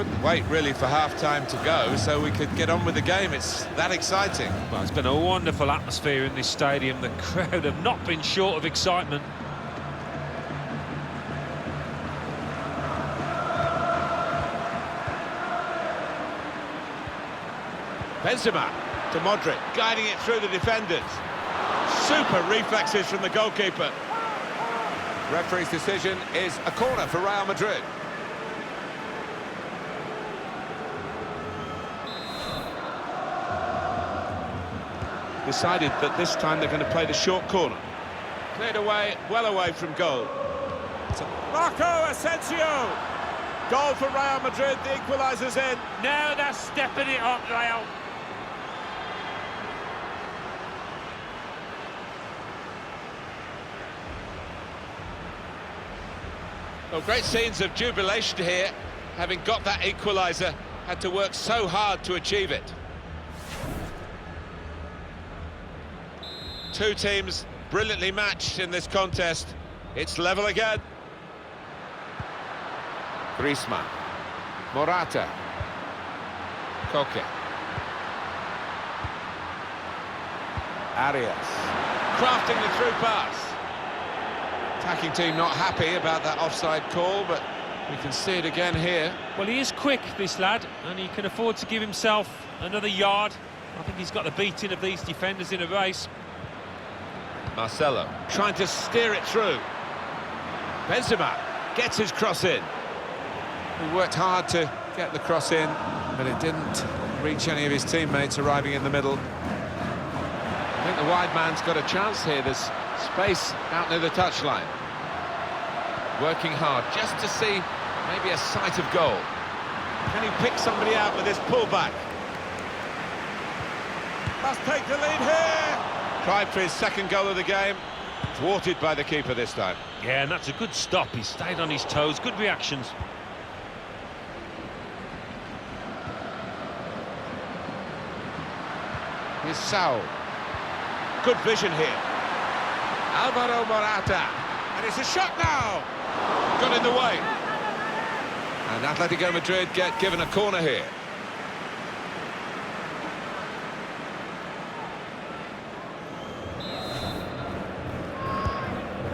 couldn't wait really for half-time to go, so we could get on with the game. It's that exciting. Well, it's been a wonderful atmosphere in this stadium. The crowd have not been short of excitement. Benzema to Modric, guiding it through the defenders. Super reflexes from the goalkeeper. Referee's decision is a corner for Real Madrid. Decided that this time they're going to play the short corner. Cleared away, well away from goal. Marco Asensio! Goal for Real Madrid, the equaliser's in. Now they're stepping it up, Real. Well, great scenes of jubilation here. Having got that equaliser, had to work so hard to achieve it. Two teams brilliantly matched in this contest. It's level again. Griezmann, Morata, Koke, Arias, crafting the through pass. Attacking team not happy about that offside call, but we can see it again here. Well, he is quick, this lad, and he can afford to give himself another yard. I think he's got the beating of these defenders in a race. Marcelo trying to steer it through. Benzema gets his cross in. He worked hard to get the cross in, but it didn't reach any of his teammates arriving in the middle. I think the wide man's got a chance here. There's space out near the touchline. Working hard just to see maybe a sight of goal. Can he pick somebody out with this pullback? Must take the lead here. Tried for his second goal of the game. Thwarted by the keeper this time. Yeah, and that's a good stop. He stayed on his toes. Good reactions. Here's Saul. Good vision here. Alvaro Morata. And it's a shot now. Got in the way. And Atletico Madrid get given a corner here.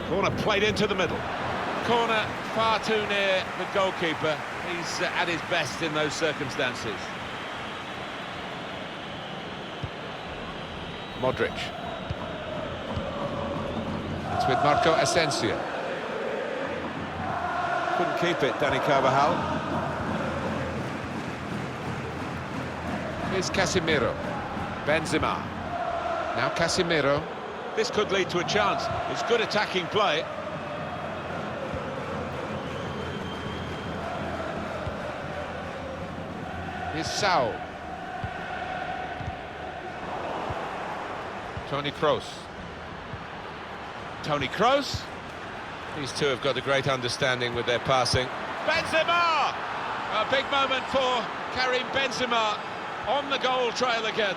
Corner played into the middle. Corner far too near the goalkeeper. He's at his best in those circumstances. Modric. It's with Marco Asensio. Couldn't keep it, Dani Carvajal. Here's Casemiro. Benzema. Now Casemiro. This could lead to a chance. It's good attacking play. Here's Saul. Toni Kroos. Toni Kroos. These two have got a great understanding with their passing. Benzema! A big moment for Karim Benzema on the goal trail again.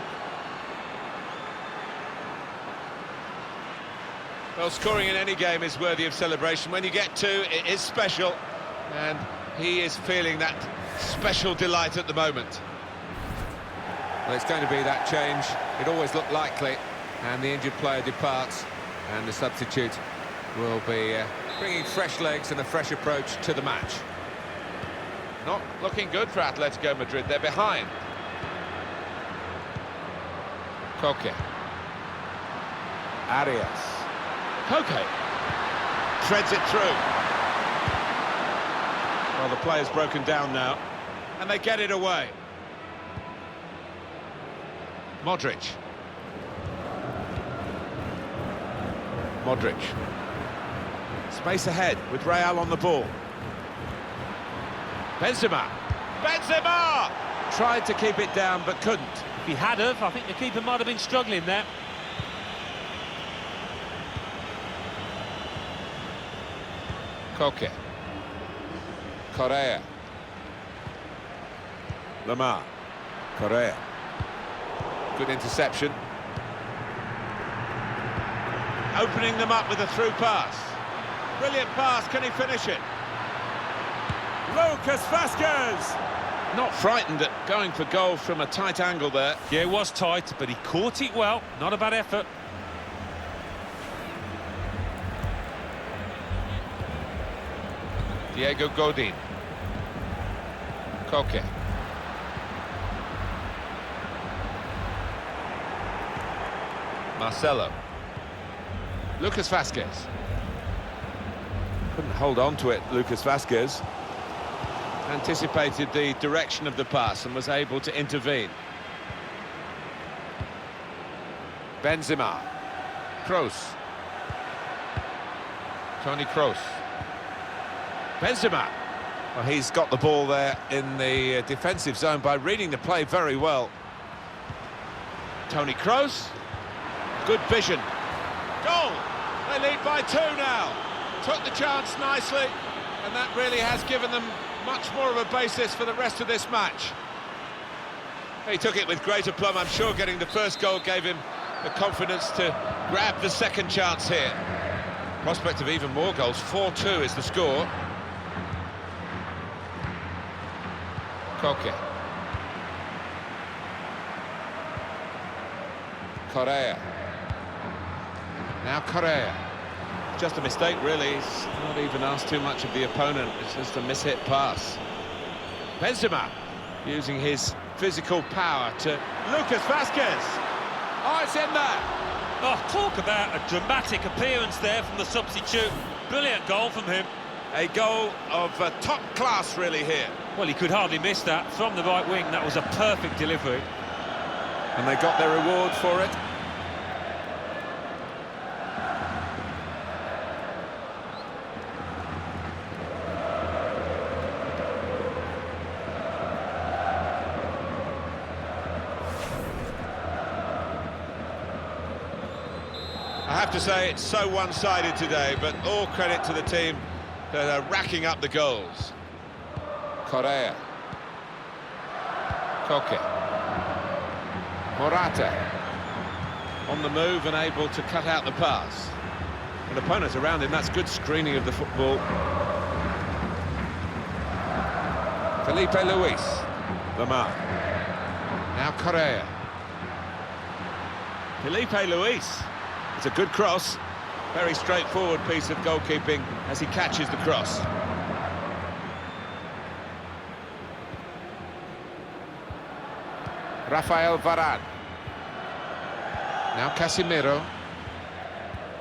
Well, scoring in any game is worthy of celebration. When you get two, it is special. And he is feeling that special delight at the moment. Well, it's going to be that change. It always looked likely. And the injured player departs. And the substitute will be bringing fresh legs and a fresh approach to the match. Not looking good for Atletico Madrid. They're behind. Koke. Arias. Koke. Treads it through. Well, the player's broken down now. And they get it away. Modric. Modric. Space ahead with Real on the ball. Benzema. Benzema! Tried to keep it down but couldn't. If he had have, I think the keeper might have been struggling there. Koke. Correa. Lamar. Correa. Good interception. Opening them up with a through pass. Brilliant pass, can he finish it? Lucas Vazquez! Not frightened at going for goal from a tight angle there. Yeah, it was tight, but he caught it well. Not a bad effort. Diego Godin. Koke. Marcelo. Lucas Vazquez. Couldn't hold on to it, Lucas Vazquez. Anticipated the direction of the pass and was able to intervene. Benzema. Kroos. Toni Kroos. Benzema. Well, he's got the ball there in the defensive zone by reading the play very well. Toni Kroos. Good vision. Goal! They lead by 2 now. Took the chance nicely, and that really has given them much more of a basis for the rest of this match. He took it with great aplomb. I'm sure getting the first goal gave him the confidence to grab the second chance here. Prospect of even more goals. 4-2 is the score. Koke. Correa. Now Correa. Just a mistake, really. He's not even asked too much of the opponent. It's just a mishit pass. Benzema using his physical power to Lucas Vazquez. Oh, it's in there. Oh, talk about a dramatic appearance there from the substitute. Brilliant goal from him. A goal of top class, really, here. Well, he could hardly miss that. From the right wing, that was a perfect delivery. And they got their reward for it. I have to say, it's so one-sided today, but all credit to the team that are racking up the goals. Correa. Koke. Morata. On the move and able to cut out the pass. And opponents around him, that's good screening of the football. Felipe Luis. Lamar. Now Correa. Felipe Luis. It's a good cross. Very straightforward piece of goalkeeping as he catches the cross. Rafael Varane. Now Casemiro.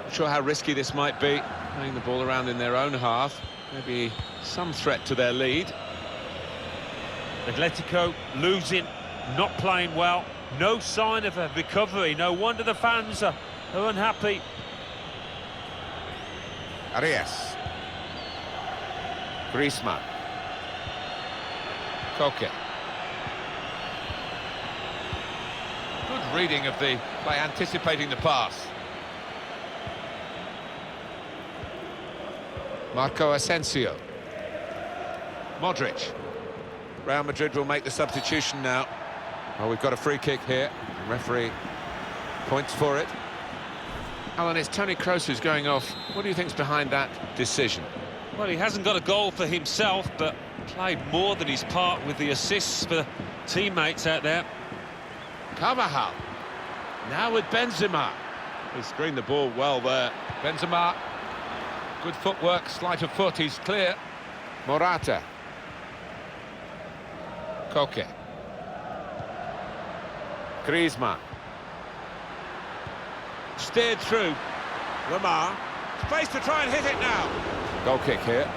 Not sure how risky this might be, playing the ball around in their own half. Maybe some threat to their lead. Atletico losing, not playing well. No sign of a recovery. No wonder the fans are unhappy. Arias. Griezmann. Koke. Good reading of the play, anticipating the pass. Marco Asensio. Modric. Real Madrid will make the substitution now. Well, we've got a free kick here. The referee points for it. Alan, it's Toni Kroos who's going off. What do you think's behind that decision? Well, he hasn't got a goal for himself, but played more than his part with the assists for teammates out there. Carvajal. Now with Benzema. He screened the ball well there. Benzema. Good footwork, sleight of foot, he's clear. Morata. Koke. Griezmann. Steered through. Lamar. Space to try and hit it now. Goal kick here.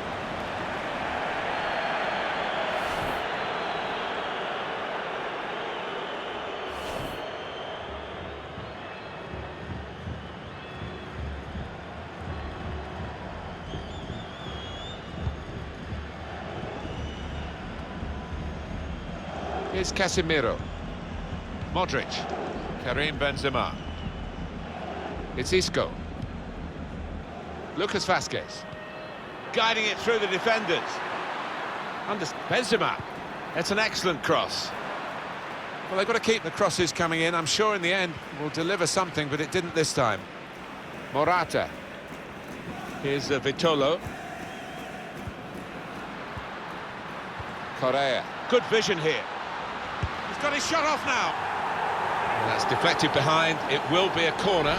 Here's Casemiro. Modric. Karim Benzema. It's Isco. Lucas Vazquez. Guiding it through the defenders. Benzema. It's an excellent cross. Well, they've got to keep the crosses coming in. I'm sure in the end will deliver something, but it didn't this time. Morata. Here's Vitolo. Correa. Good vision here. He's got his shot off now. And that's deflected behind. It will be a corner.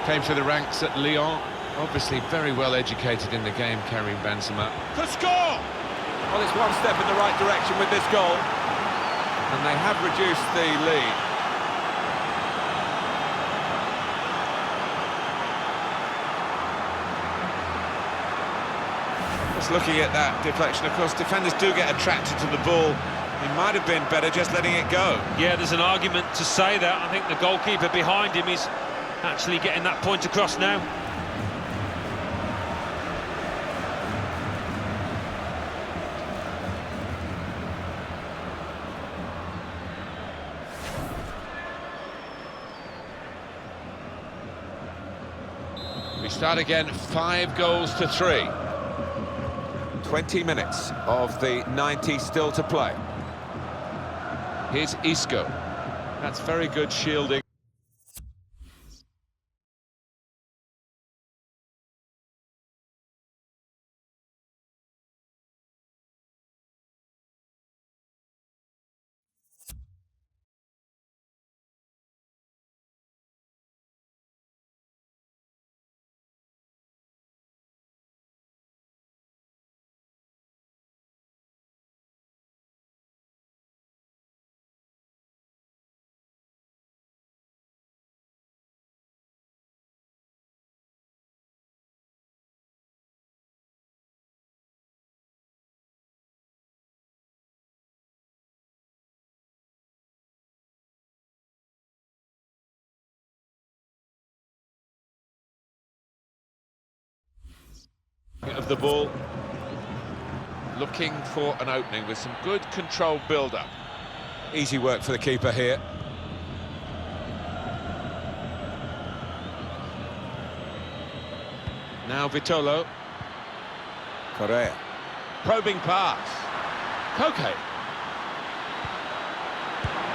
Came through the ranks at Lyon. Obviously very well educated in the game, Karim Benzema. Could score! Well, it's one step in the right direction with this goal. And they have reduced the lead. Just looking at that deflection, of course, defenders do get attracted to the ball. He might have been better just letting it go. Yeah, there's an argument to say that. I think the goalkeeper behind him is actually getting that point across now. We start again, 5-3. 20 minutes of the 90 still to play. Here's Isco. That's very good shielding. Of the ball, looking for an opening with some good controlled build-up. Easy work for the keeper here. Now Vitolo. Correa. Probing pass. Koke.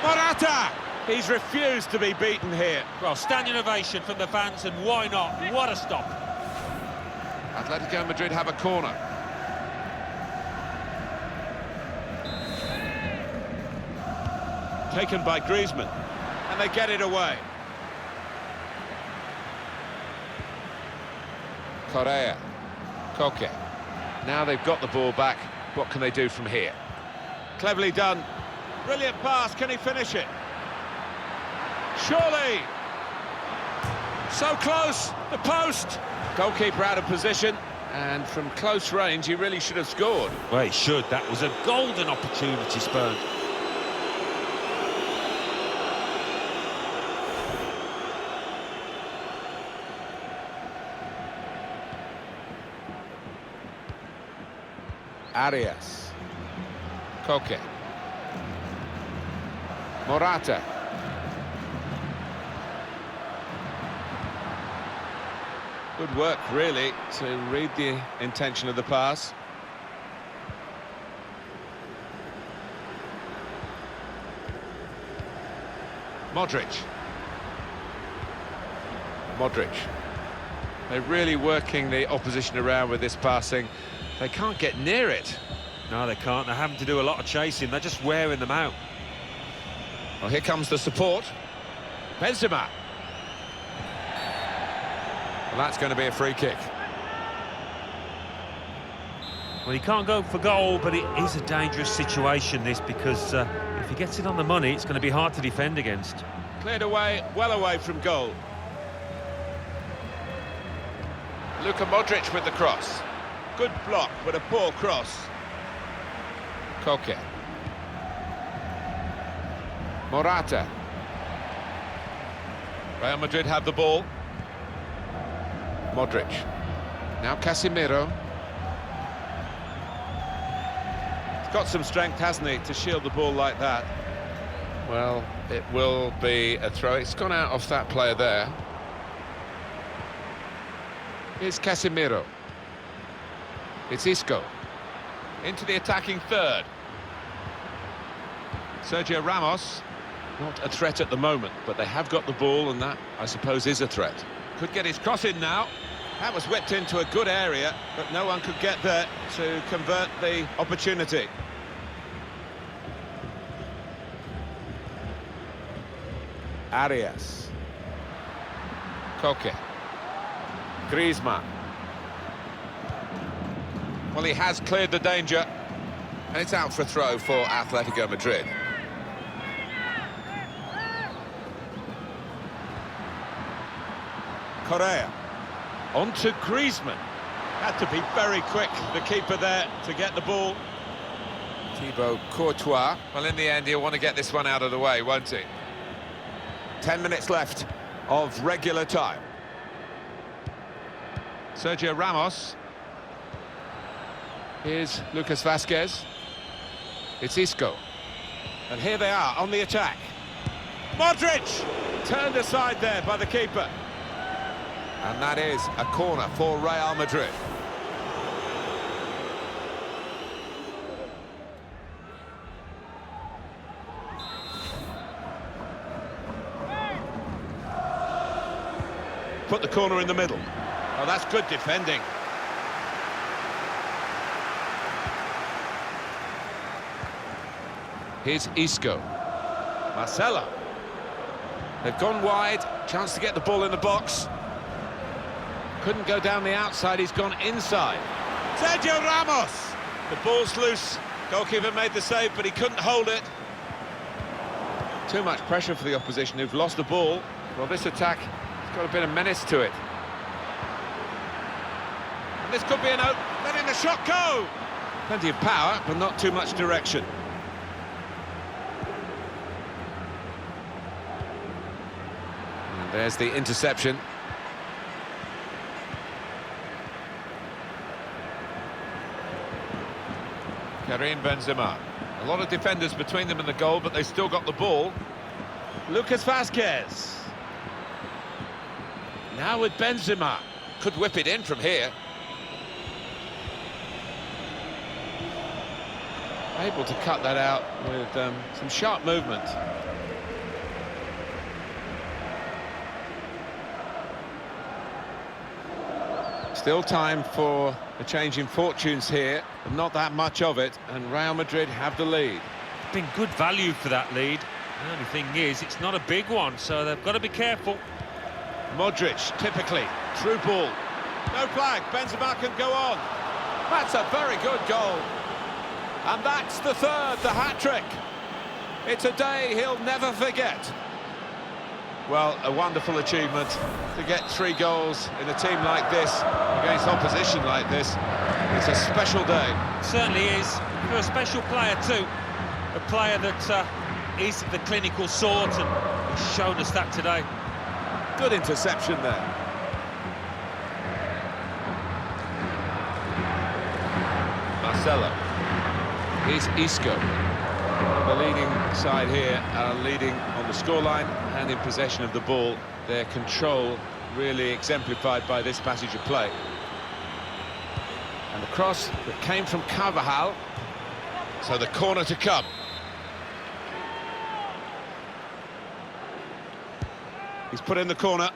Morata! He's refused to be beaten here. Well, standing ovation from the fans, and why not? What a stop. Atletico Madrid have a corner. Taken by Griezmann, and they get it away. Correa, Koke. Now they've got the ball back. What can they do from here? Cleverly done. Brilliant pass. Can he finish it? Surely. So close. The post. Goalkeeper out of position, and from close range, he really should have scored. Well, he should. That was a golden opportunity spurned. Arias. Koke. Morata. Good work, really, to read the intention of the pass. Modric. They're really working the opposition around with this passing. They can't get near it. No, they can't. They're having to do a lot of chasing. They're just wearing them out. Well, here comes the support. Benzema. Well, that's going to be a free kick. Well, he can't go for goal, but it is a dangerous situation, this, because if he gets it on the money, it's going to be hard to defend against. Cleared away, well away from goal. Luka Modric with the cross. Good block, but a poor cross. Koke. Morata. Real Madrid have the ball. Modric. Now Casemiro. He's got some strength, hasn't he, to shield the ball like that. Well, it will be a throw. It's gone out off that player there. Here's Casemiro. It's Isco. Into the attacking third. Sergio Ramos. Not a threat at the moment, but they have got the ball, and that, I suppose, is a threat. Could get his cross in now. That was whipped into a good area, but no one could get there to convert the opportunity. Arias. Koke. Griezmann. Well, he has cleared the danger, and it's out for a throw for Atletico Madrid. Correa. On to Griezmann. Had to be very quick, the keeper there, to get the ball. Thibaut Courtois. Well, in the end, he'll want to get this one out of the way, won't he? 10 minutes left of regular time. Sergio Ramos. Here's Lucas Vazquez. It's Isco. And here they are on the attack. Modric! Turned aside there by the keeper. And that is a corner for Real Madrid. Put the corner in the middle. Oh, that's good defending. Here's Isco. Marcelo. They've gone wide. Chance to get the ball in the box. Couldn't go down the outside, he's gone inside. Sergio Ramos! The ball's loose. Goalkeeper made the save, but he couldn't hold it. Too much pressure for the opposition, who've lost the ball. Well, this attack has got a bit of menace to it. And this could be an open. Letting the shot go! Plenty of power, but not too much direction. And there's the interception. Karim Benzema. A lot of defenders between them and the goal, but they still got the ball. Lucas Vazquez. Now with Benzema. Could whip it in from here. Able to cut that out with some sharp movement. Still time for a change in fortunes here, but not that much of it, and Real Madrid have the lead. It's been good value for that lead. The only thing is, it's not a big one, so they've got to be careful. Modric, typically, through ball. No flag, Benzema can go on. That's a very good goal. And that's the third, the hat-trick. It's a day he'll never forget. Well, a wonderful achievement to get 3 goals in a team like this, against opposition like this. It's a special day. It certainly is, for a special player too. A player that is the clinical sort, and he's shown us that today. Good interception there. Marcelo. Here's Isco. The leading side here are leading on the scoreline and in possession of the ball. Their control really exemplified by this passage of play. And the cross that came from Carvajal. So the corner to come. He's put in the corner.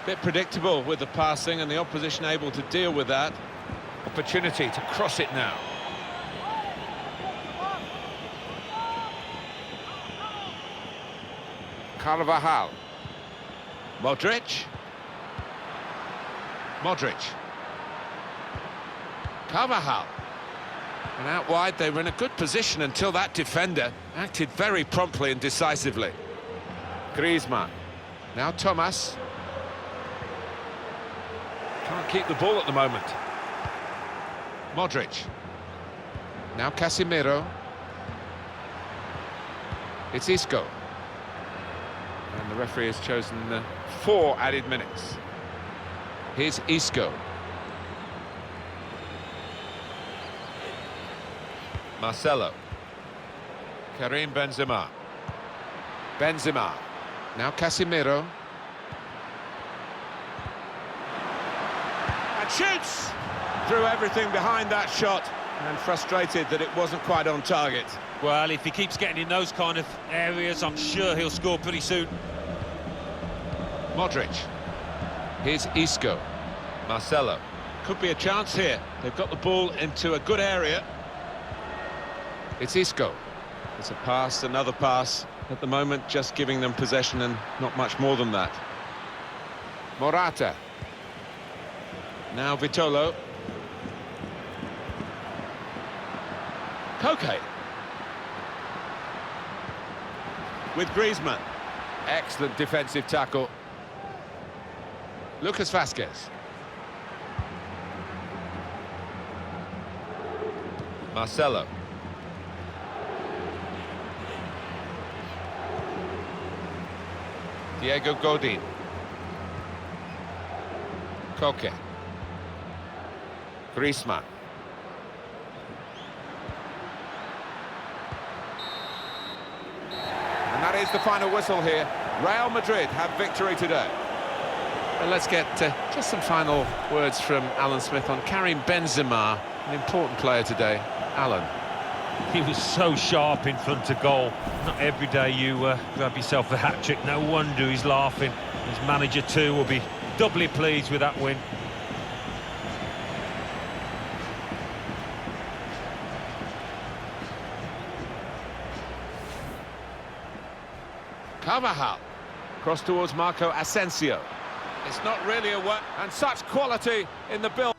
Bit predictable with the passing, and the opposition able to deal with that. Opportunity to cross it now. Carvajal. Modric. Modric. Carvajal. And out wide, they were in a good position until that defender acted very promptly and decisively. Griezmann. Now Thomas. Can't keep the ball at the moment. Modric. Now Casemiro. It's Isco. And the referee has chosen 4 added minutes. Here's Isco. Marcelo. Karim Benzema. Benzema. Now Casemiro. And shoots! Threw everything behind that shot, and frustrated that it wasn't quite on target. Well, if he keeps getting in those kind of areas, I'm sure he'll score pretty soon. Modric. Here's Isco. Marcelo. Could be a chance here. They've got the ball into a good area. It's Isco. It's a pass, another pass. at the moment, just giving them possession and not much more than that. Morata. Now Vitolo. Koke. With Griezmann. Excellent defensive tackle. Lucas Vazquez. Marcelo. Diego Godin. Koke. Griezmann. And that is the final whistle here. Real Madrid have victory today. And let's get just some final words from Alan Smith on Karim Benzema, an important player today. Alan. He was so sharp in front of goal. Not every day you grab yourself a hat-trick. No wonder he's laughing. His manager too will be doubly pleased with that win. Carvajal. Cross towards Marco Asensio. It's not really a work, and such quality in the build.